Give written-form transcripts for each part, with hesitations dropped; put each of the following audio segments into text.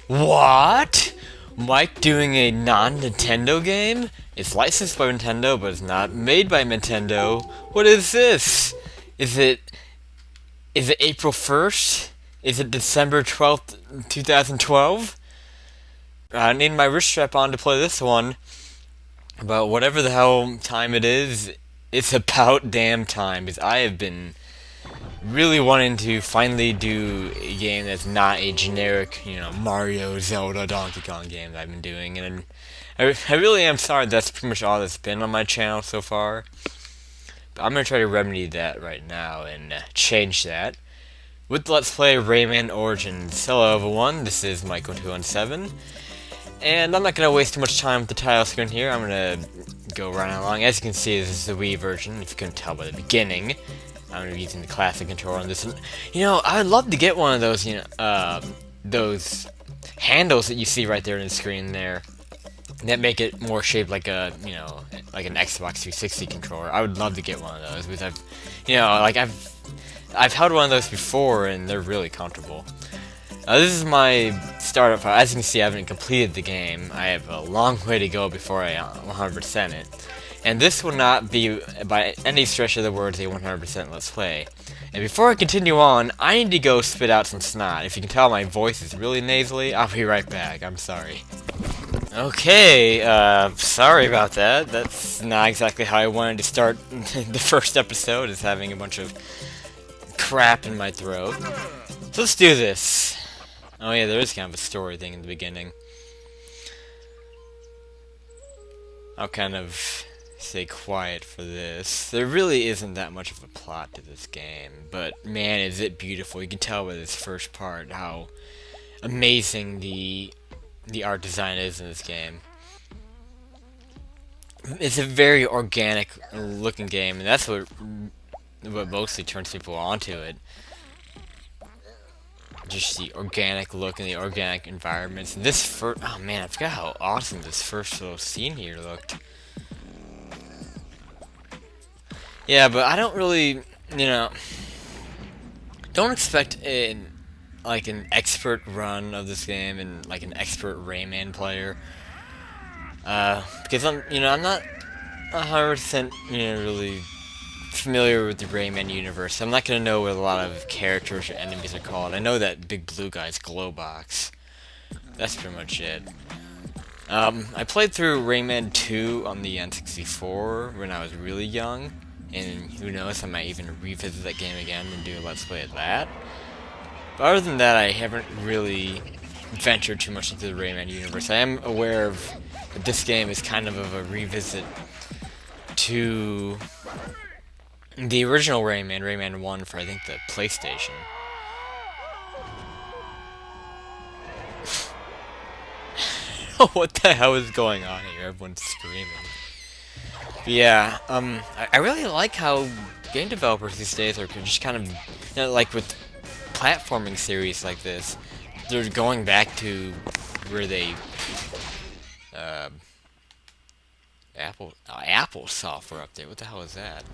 What? Mike doing a non-Nintendo game? It's licensed by Nintendo, but it's not made by Nintendo. What is this? Is it April 1st? Is it December 12th, 2012? I need my wrist strap on to play this one. But whatever the hell time it is, it's about damn time, because I have been really wanting to finally do a game that's not a generic, Mario, Zelda, Donkey Kong game that I've been doing, and I really am sorry that's pretty much all that's been on my channel so far. But I'm gonna try to remedy that right now and change that with Let's Play Rayman Origins. Hello everyone, this is Michael217, and I'm not gonna waste too much time with the title screen here. I'm gonna go right along. As you can see, this is the Wii version, if you couldn't tell by the beginning. I'm going to be using the classic controller on this. And, I would love to get one of those, those handles that you see right there in the screen there. That make it more shaped like a, like an Xbox 360 controller. I would love to get one of those because I've held one of those before and they're really comfortable. This is my startup file. As you can see, I haven't completed the game. I have a long way to go before I 100% it. And this will not be, by any stretch of the words, a 100% Let's Play. And before I continue on, I need to go spit out some snot. If you can tell, my voice is really nasally. I'll be right back. I'm sorry. Okay, sorry about that. That's not exactly how I wanted to start the first episode, is having a bunch of crap in my throat. So let's do this. Oh yeah, there is kind of a story thing in the beginning. I'll kind of stay quiet for this. There really isn't that much of a plot to this game, but man, is it beautiful. You can tell by this first part how amazing the art design is in this game. It's a very organic looking game, and that's what mostly turns people onto it. Just the organic look and the organic environments. This first, oh man, I forgot how awesome this first little scene here looked. Yeah, but I don't really, don't expect an expert run of this game and like an expert Rayman player. Because I'm not 100%, really familiar with the Rayman universe. I'm not gonna know what a lot of characters or enemies are called. I know that big blue guy's Glowbox. That's pretty much it. I played through Rayman 2 on the N64 when I was really young. And who knows, I might even revisit that game again and do a Let's Play of that. But other than that, I haven't really ventured too much into the Rayman universe. I am aware of that this game is kind of a revisit to the original Rayman, Rayman 1 for, I think, the PlayStation. What the hell is going on here? Everyone's screaming. But yeah, I really like how game developers these days are just kind of, like with platforming series like this, they're going back to where they, Apple software update. What the hell is that?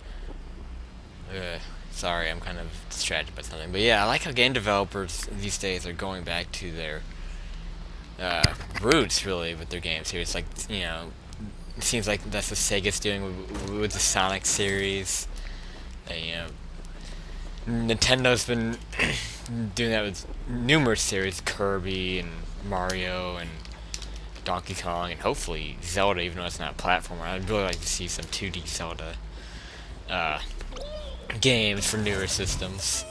Sorry, I'm kind of distracted by something. But yeah, I like how game developers these days are going back to their roots, really, with their game series. Like, it seems like that's what Sega's doing with the Sonic series. Nintendo's been doing that with numerous series, Kirby and Mario and Donkey Kong, and hopefully Zelda, even though it's not a platformer. I'd really like to see some 2D Zelda games for newer systems.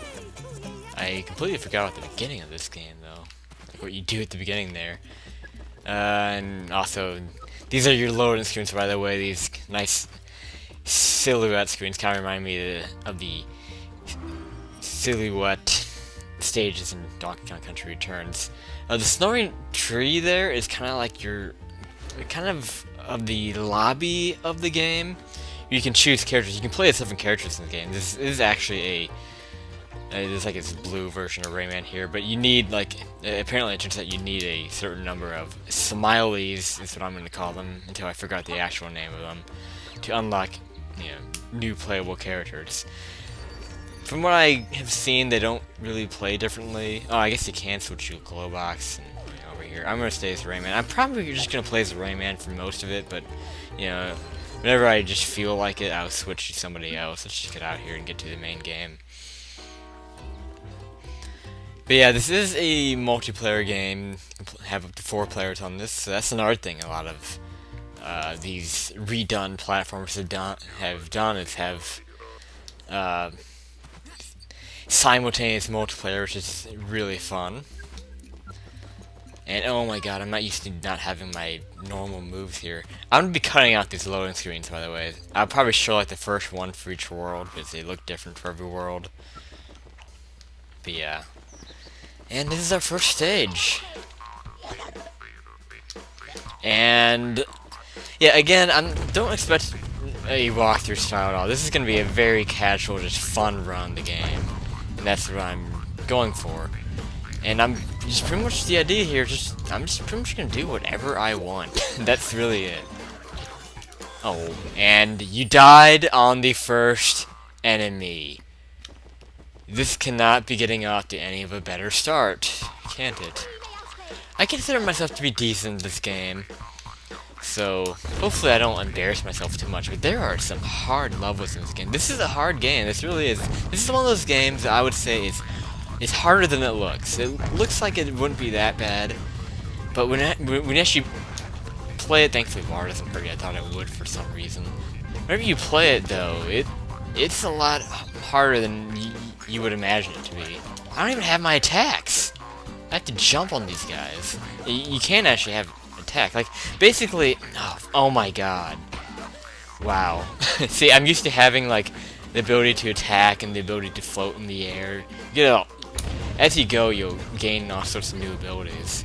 I completely forgot about the beginning of this game, though. Like what you do at the beginning there. And also, these are your loading screens, by the way. These nice silhouette screens kind of remind me of the silhouette stages in Donkey Kong Country Returns. The snoring tree there is kind of like your, kind of the lobby of the game. You can choose characters. You can play as different characters in the game. This is actually there's like this blue version of Rayman here, but you need, like, apparently it turns out you need a certain number of smileys, is what I'm going to call them, until I forgot the actual name of them, to unlock, new playable characters. From what I have seen, they don't really play differently. Oh, I guess you can switch to a Glowbox and, over here. I'm gonna stay as Rayman. I'm probably just gonna play as Rayman for most of it, but you know, whenever I just feel like it, I'll switch to somebody else. Let's just get out here and get to the main game. But yeah, this is a multiplayer game. You can have up to 4 players on this, so that's another thing a lot of these redone platforms have done is have simultaneous multiplayer, which is really fun. And oh my god, I'm not used to not having my normal moves here. I'm gonna be cutting out these loading screens, by the way. I'll probably show like the first one for each world, because they look different for every world. But yeah. And this is our first stage. And yeah, again, don't expect a walkthrough style at all. This is gonna be a very casual, just fun run the game. And that's what I'm going for. And I'm just pretty much the idea here, I'm just pretty much gonna do whatever I want. That's really it. Oh, and you died on the first enemy. This cannot be getting off to any of a better start, can't it? I consider myself to be decent in this game, so hopefully I don't embarrass myself too much, but there are some hard levels in this game. This is a hard game, this really is. This is one of those games that I would say is harder than it looks. It looks like it wouldn't be that bad, but when you actually play it, thankfully water doesn't hurt you. I thought it would for some reason. Whenever you play it though, it's a lot harder than you would imagine it to be. I don't even have my attacks. I have to jump on these guys. You can't actually have attack. Like, basically, oh my god. Wow. See, I'm used to having, like, the ability to attack and the ability to float in the air. You know, as you go, you'll gain all sorts of new abilities.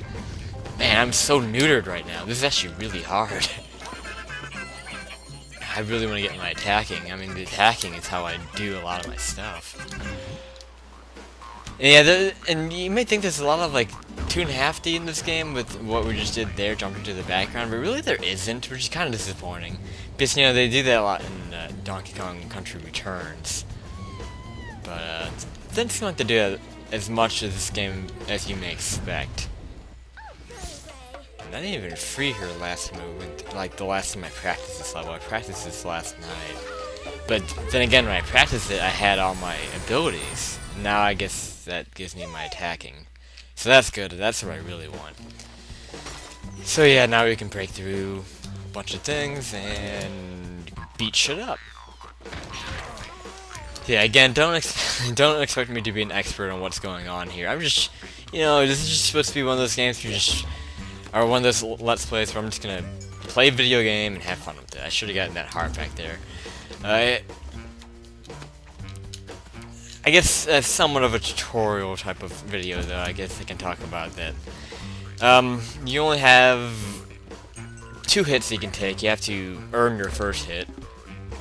Man, I'm so neutered right now. This is actually really hard. I really want to get my attacking. I mean, the attacking is how I do a lot of my stuff. And yeah, and you may think there's a lot of like 2.5D in this game with what we just did there, jumping to the background, but really there isn't, which is kind of disappointing. Because, you know, they do that a lot in Donkey Kong Country Returns. But it doesn't seem like they do it as much as this game as you may expect. And I didn't even free her last move, like the last time I practiced this level. I practiced this last night. But then again, when I practiced it, I had all my abilities. Now I guess that gives me my attacking. So that's good, that's what I really want. So yeah, now we can break through a bunch of things and beat shit up. Yeah, again, don't expect me to be an expert on what's going on here. I'm just, you know, this is just supposed to be one of those games or one of those Let's Plays where I'm just gonna play a video game and have fun with it. I should have gotten that heart back there. I guess that's somewhat of a tutorial type of video, though. I guess I can talk about that. You only have 2 hits you can take. You have to earn your first hit.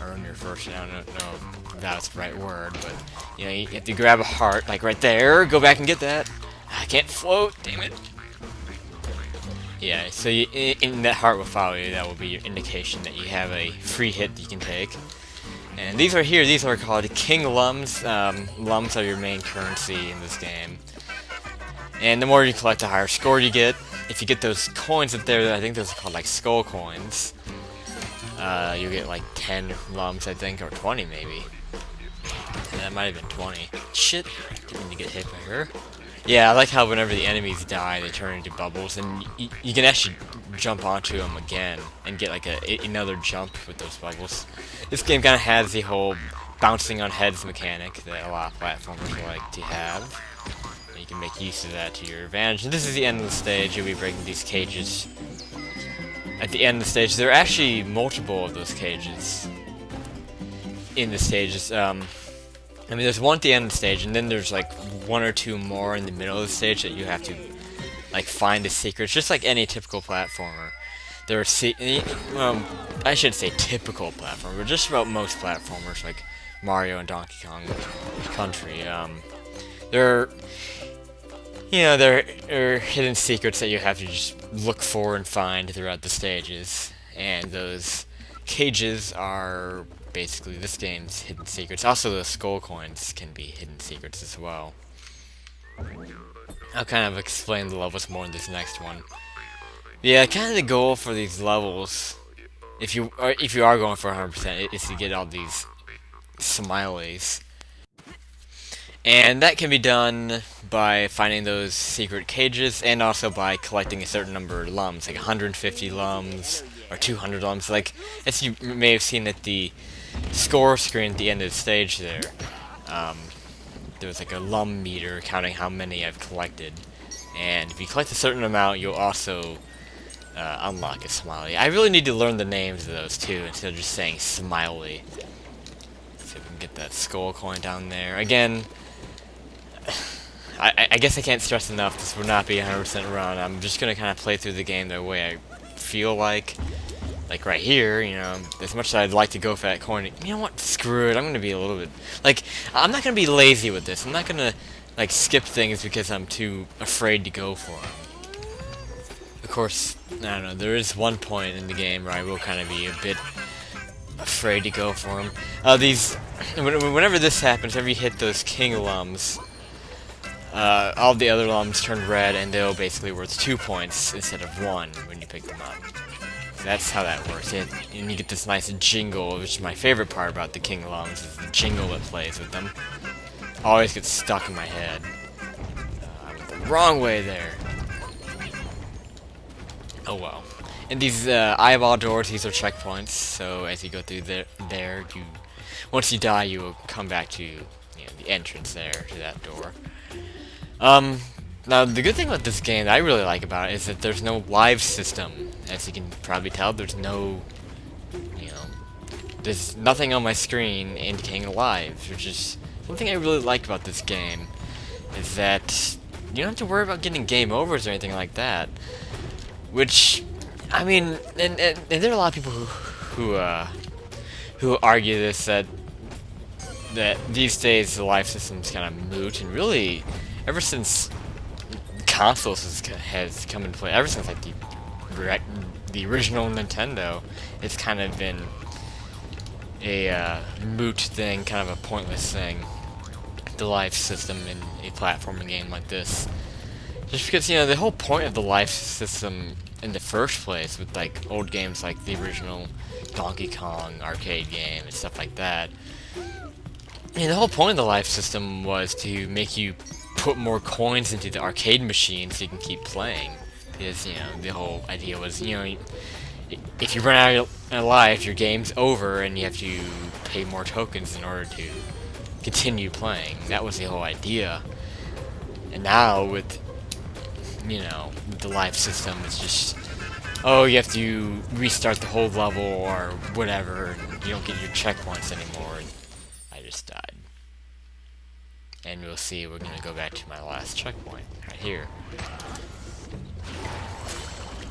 Earn your first hit. I don't know if that's the right word, but you know, you have to grab a heart, like right there. Go back and get that. I can't float. Damn it. Yeah. So in that heart will follow you. That will be your indication that you have a free hit that you can take. And these are called King Lums. Lums are your main currency in this game. And the more you collect, the higher score you get. If you get those coins up there, I think those are called like skull coins. You'll get like 10 Lums, I think, or 20 maybe. And that might have been 20. Shit, didn't mean to get hit by her. Yeah, I like how whenever the enemies die, they turn into bubbles, and you can actually jump onto them again and get like another jump with those bubbles. This game kind of has the whole bouncing on heads mechanic that a lot of platformers like to have. And you can make use of that to your advantage. And this is the end of the stage. You'll be breaking these cages. At the end of the stage, there are actually multiple of those cages in the stages. I mean, there's one at the end of the stage, and then there's like 1 or 2 more in the middle of the stage that you have to like find the secrets, just like any typical platformer. There are I should say typical platformer, but just about most platformers like Mario and Donkey Kong Country. There are hidden secrets that you have to just look for and find throughout the stages, and those cages are basically this game's hidden secrets. Also, the skull coins can be hidden secrets as well. I'll kind of explain the levels more in this next one. Yeah, kind of the goal for these levels, if you are going for 100%, is to get all these smileys. And that can be done by finding those secret cages, and also by collecting a certain number of lums, like 150 lums, or 200 lums. Like, as you may have seen at the score screen at the end of the stage there, um, there was like a lum meter counting how many I've collected. And if you collect a certain amount, you'll also unlock a smiley. I really need to learn the names of those too, instead of just saying smiley. See if we can get that skull coin down there. Again, I guess I can't stress enough, this would not be a 100% run. I'm just going to kind of play through the game the way I feel like. Like right here, you know, as much as I'd like to go for that coin, you know what, screw it, I'm going to be a little bit, like, I'm not going to be lazy with this. I'm not going to, like, skip things because I'm too afraid to go for them. Of course, I don't know, there is one point in the game where I will kind of be a bit afraid to go for them. Whenever this happens, whenever you hit those king lums, all the other lums turn red, and they'll basically worth 2 points instead of 1 when you pick them up. So that's how that works. And you get this nice jingle, which is my favorite part about the king lums, is the jingle that plays with them. Always gets stuck in my head. I went the wrong way there. Oh well. And these eyeball doors, these are checkpoints, so as you go through there, once you die, you will come back to, you know, the entrance there to that door. Now the good thing about this game that I really like about it is that there's no live system. As you can probably tell, there's no, you know, there's nothing on my screen indicating live, which is something I really like about this game, is that you don't have to worry about getting game overs or anything like that. Which, I mean, and there are a lot of people who argue this, that these days the live system's kind of moot, and really, ever since consoles has come into play, ever since like the original Nintendo, it's kind of been a moot thing, kind of a pointless thing, the live system in a platforming game like this. Just because, you know, the whole point of the life system in the first place, with like old games like the original Donkey Kong arcade game and stuff like that, and the whole point of the life system was to make you put more coins into the arcade machine so you can keep playing. Because, you know, the whole idea was, you know, if you run out of life, your game's over and you have to pay more tokens in order to continue playing. That was the whole idea. And now with, you know, the life system, it's just, oh, you have to restart the whole level or whatever, and you don't get your checkpoints anymore. And I just died. And we'll see, we're gonna go back to my last checkpoint, right here.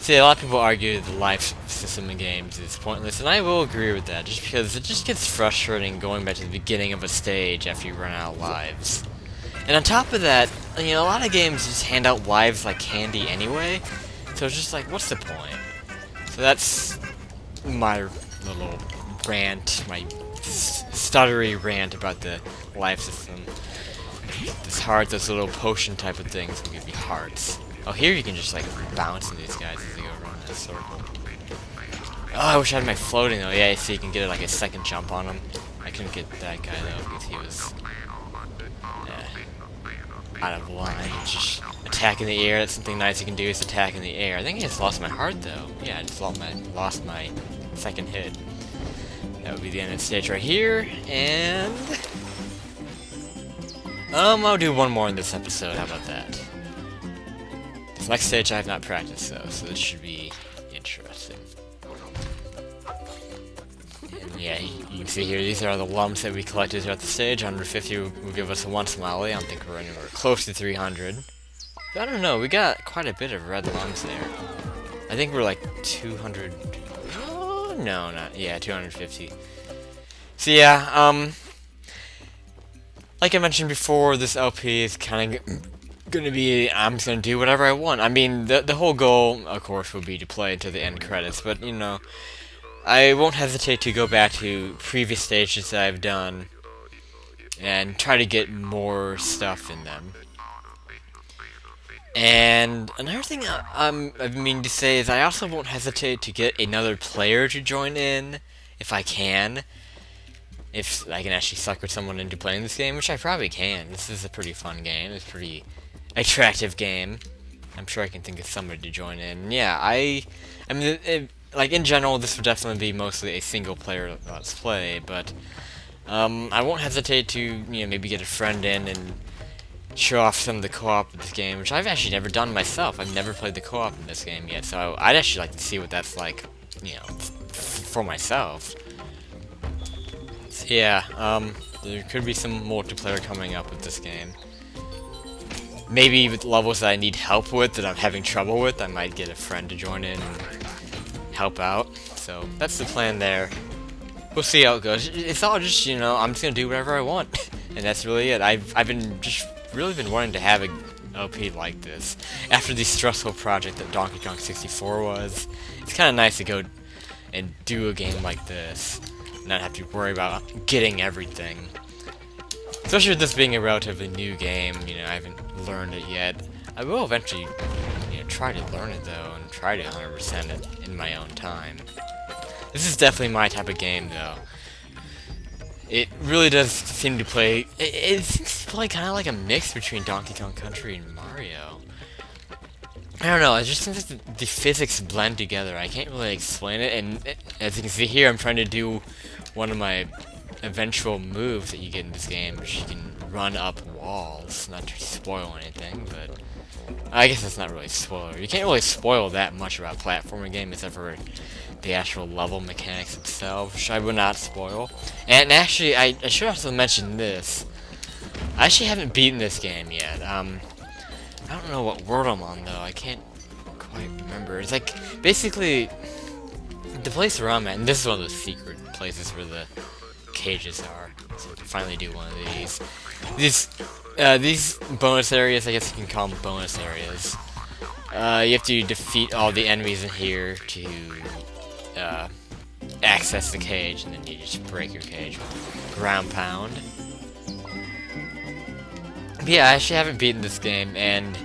See, a lot of people argue the life system in games is pointless, and I will agree with that, just because it just gets frustrating going back to the beginning of a stage after you run out of lives. And on top of that, you know, a lot of games just hand out lives like candy anyway, so it's just like, what's the point? So that's my little rant, my stuttery rant about the life system. This heart, those little potion type of things will give you hearts. Oh, here you can just like bounce into these guys as they go around in a circle. Oh, I wish I had my floating though. Yeah, so you can get like a second jump on him. I couldn't get that guy though because he was out of line. Just attack in the air. That's something nice you can do, is attack in the air. I think I just lost my heart though. Yeah, I just lost my second hit. That would be the end of the stage right here, and I'll do one more in this episode. How about that? This next stage I have not practiced though, so this should be interesting. And yeah, you can see here, these are the lumps that we collected throughout the stage. 150 will give us a 1 smiley. I don't think we're anywhere close to 300. But I don't know, we got quite a bit of red lumps there. I think we're like 200... Oh, no, not... Yeah, 250. So yeah, like I mentioned before, this LP is kind of gonna be, I'm just gonna do whatever I want. I mean, the whole goal, of course, would be to play to the end credits, but, you know, I won't hesitate to go back to previous stages that I've done and try to get more stuff in them. And another thing I mean to say is I also won't hesitate to get another player to join in if I can. If I can actually sucker someone into playing this game, which I probably can. This is a pretty fun game. It's a pretty attractive game. I'm sure I can think of somebody to join in. Yeah, I mean, like in general, this would definitely be mostly a single player let's play, but I won't hesitate to maybe get a friend in and show off some of the co-op of this game, which I've actually never done myself. I've never played the co-op in this game yet, so I'd actually like to see what that's like, for myself. So yeah, there could be some multiplayer coming up with this game. Maybe with levels that I need help with, that I'm having trouble with, I might get a friend to join in and help out. So that's the plan there. We'll see how it goes. It's all just, I'm just gonna do whatever I want, and that's really it. I've been just really been wanting to have a LP like this after the stressful project that Donkey Kong 64 was. It's kind of nice to go and do a game like this, and not have to worry about getting everything. Especially with this being a relatively new game, I haven't learned it yet. I will eventually, try to learn it though, and try to 100% it in my own time. This is definitely my type of game, though. It really does seem to play... It seems to play kind of like a mix between Donkey Kong Country and Mario. I don't know, it just seems like the physics blend together. I can't really explain it, and as you can see here, I'm trying to do one of my eventual moves that you get in this game, which you can run up walls. Not to spoil anything, but... I guess that's not really a spoiler. You can't really spoil that much about a platforming game except for the actual level mechanics themselves, which I will not spoil. And actually, I should also mention this. I actually haven't beaten this game yet. I don't know what world I'm on, though. I can't quite remember. It's like, basically, the place where I'm at, and this is one of the secret places where the cages are. So I can finally do one of these. These bonus areas, I guess you can call them bonus areas. You have to defeat all the enemies in here to access the cage, and then you just break your cage with ground pound. But yeah, I actually haven't beaten this game, and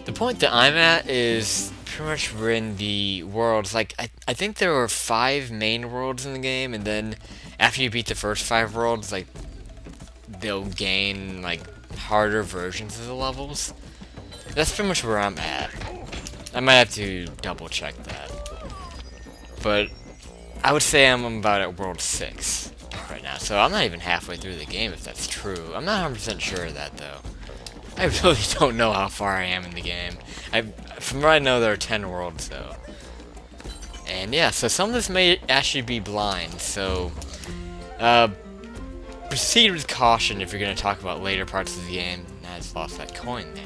the point that I'm at is pretty much we're in the worlds. Like, I think there were 5 main worlds in the game, and then after you beat the first 5 worlds, like, they'll gain, like, harder versions of the levels. That's pretty much where I'm at. I might have to double check that. But I would say I'm about at World 6 right now, so I'm not even halfway through the game if that's true. I'm not 100% sure of that, though. I really don't know how far I am in the game. From what I know, there are 10 worlds, though. And yeah, so some of this may actually be blind, so proceed with caution if you're going to talk about later parts of the game. I just lost that coin there.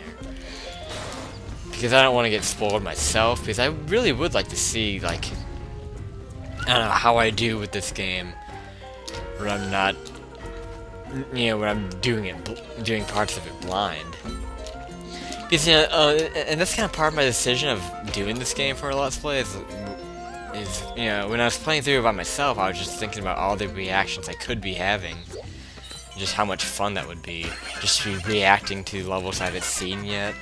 Because I don't want to get spoiled myself, because I really would like to see, like, I don't know, how I do with this game when I'm not, when I'm doing parts of it blind. Because, and that's kind of part of my decision of doing this game for a Let's Play is, when I was playing through it by myself, I was just thinking about all the reactions I could be having. Just how much fun that would be, just to be reacting to levels I haven't seen yet.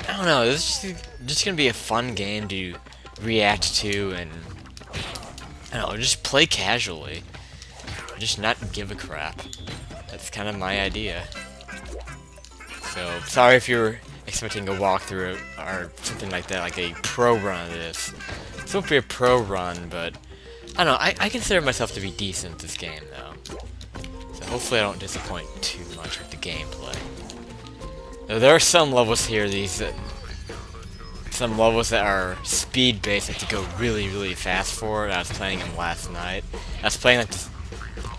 I don't know, this is just gonna be a fun game to react to, and I don't know, just play casually. Just not give a crap. That's kind of my idea. So, sorry if you're expecting a walkthrough or something like that, like a pro run of this. This won't be a pro run, but I don't know, I consider myself to be decent at this game, though. So hopefully I don't disappoint too much with the gameplay. Now, there are some levels here, some levels that are speed-based, I have to go really, really fast for. I was playing them last night. I was playing like this...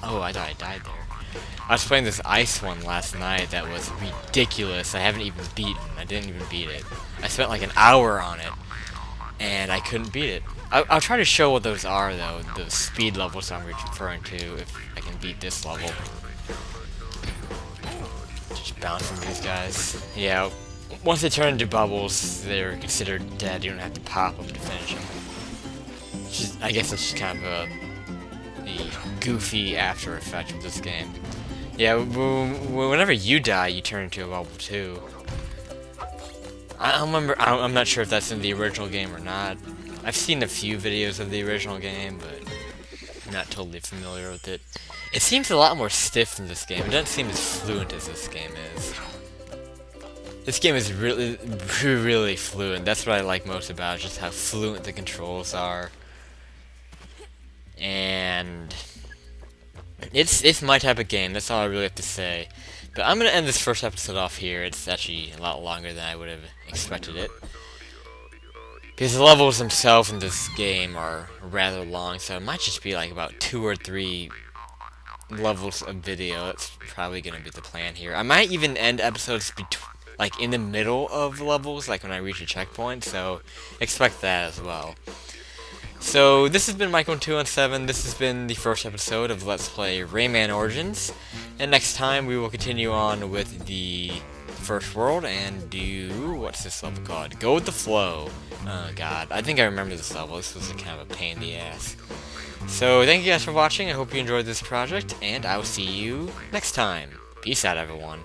Oh, I thought I died there. I was playing this ice one last night that was ridiculous. I haven't even beaten. I didn't even beat it. I spent like an hour on it, and I couldn't beat it. I'll try to show what those are, though, the speed levels I'm referring to, if I can beat this level. Just bouncing these guys. Yeah, once they turn into bubbles, they're considered dead. You don't have to pop them to finish them. I guess it's just kind of a goofy after effect of this game. Yeah, whenever you die, you turn into a bubble too. I don't remember. I'm not sure if that's in the original game or not. I've seen a few videos of the original game, but I'm not totally familiar with it. It seems a lot more stiff in this game. It doesn't seem as fluent as this game is. This game is really, really fluent. That's what I like most about it, just how fluent the controls are. And it's my type of game. That's all I really have to say. But I'm gonna end this first episode off here. It's actually a lot longer than I would have expected it, because the levels themselves in this game are rather long. So it might just be like about 2 or 3 levels of video. That's probably gonna be the plan here. I might even end episodes like in the middle of levels, like when I reach a checkpoint. So expect that as well. So this has been Michael217. This has been the first episode of Let's Play Rayman Origins, and next time we will continue on with the first world and do, what's this level called? Go with the Flow. Oh god, I think I remember this level. This was kind of a pain in the ass. So thank you guys for watching. I hope you enjoyed this project, and I will see you next time. Peace out, everyone.